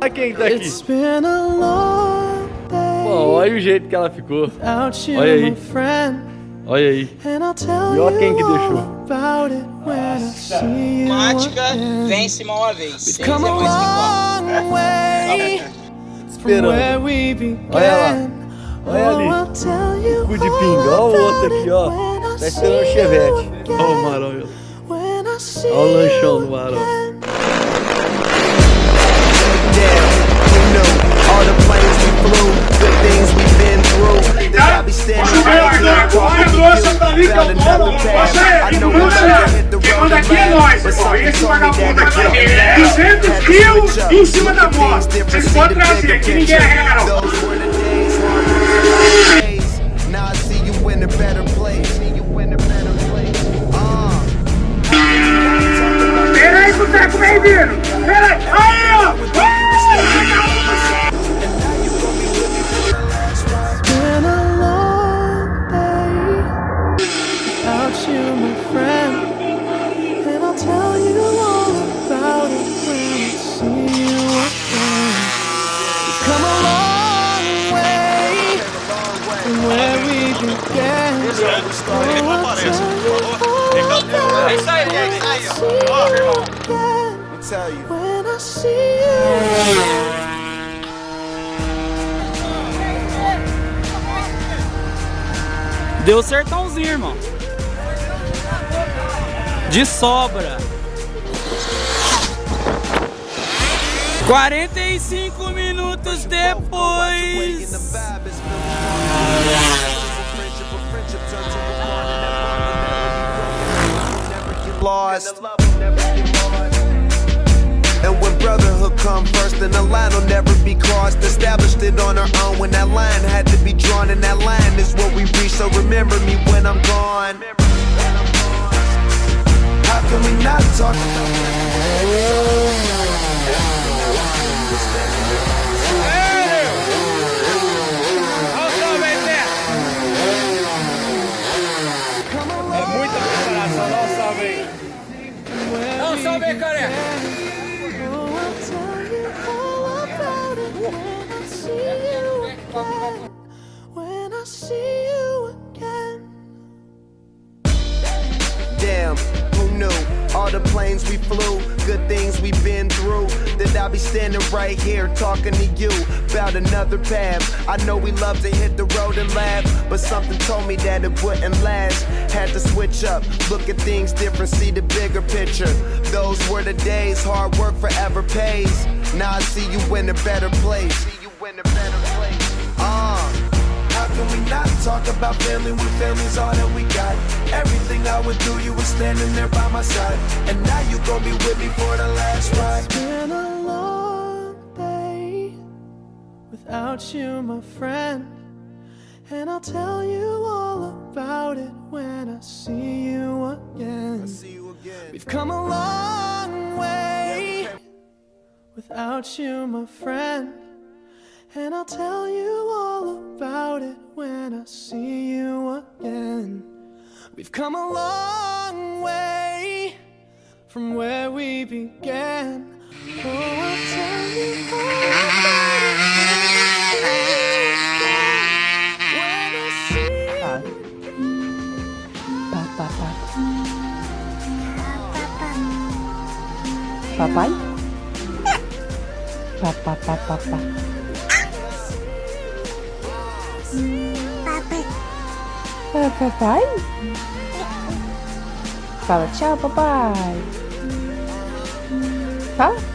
Olha quem tá aqui. Pô, olha o jeito que ela ficou. Olha aí. Olha aí. E olha quem que deixou. Mática vence mal a vez. 6 é mais que 4. Esperando. Olha lá. Olha ali. O cu de pinga. Olha o outro aqui, ó. Tá esperando o chevette. Olha o marão. Olha o lanchão do marão. All the planes we flew, good things we've been through. I'll be standing right here talking to you about another path. I know we'll never hit the road to laugh, but something told me that it wouldn't last. 200 quilos em cima da moto. Vocês podem trazer, que ninguém arrega não. Those were the days, hard work days. Now I see you in a better place. See you in a better place. Pera aí que o treco vem vindo. Pera aí. Aí, ó. É isso aí, ó. Deu sertãozinho, irmão. De sobra. 45 minutos depois. Lost. And when brotherhood come first, then the line will never be crossed. Established it on our own when that line had to be drawn, and that line is what we reach. So remember me when I'm gone. How can we not talk É muita preparação, dá um salve aí. Dá um salve aí, careca. Damn, who knew? All the planes we flew, good things we've been through. That I'll be standing right here talking to you about another path. I know we love to hit the road and laugh, but something told me that it wouldn't last. Had to switch up, look at things different, see the bigger picture. Those were the days, hard work forever pays. Now I see you in a better place. See you in a better place. How can we not talk about family when family's all that we got? Everything I would do, you were standing there by my side. And now you gon' be with me for the last ride. It's been a long day without you, my friend. And I'll tell you all about it when I see you again. We've come a long way without you, my friend. And I'll tell you all about it when I see you again. We've come a long way from where we began. Oh, I'll tell you all about it when I see you again. Papai? Papai. Papai? Fala tchau, papai. Fala.